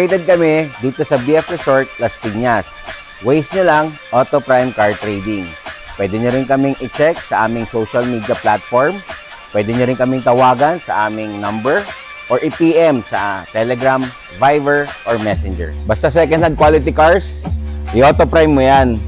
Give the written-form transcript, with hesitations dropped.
Located kami dito sa BF Resort, Las Piñas. Waze nyo lang, Auto Prime Car Trading. Pwede nyo rin kaming i-check sa aming social media platform. Pwede nyo rin kaming tawagan sa aming number or i-PM sa Telegram, Viber, or Messenger. Basta second-hand quality cars, i-Auto Prime mo yan.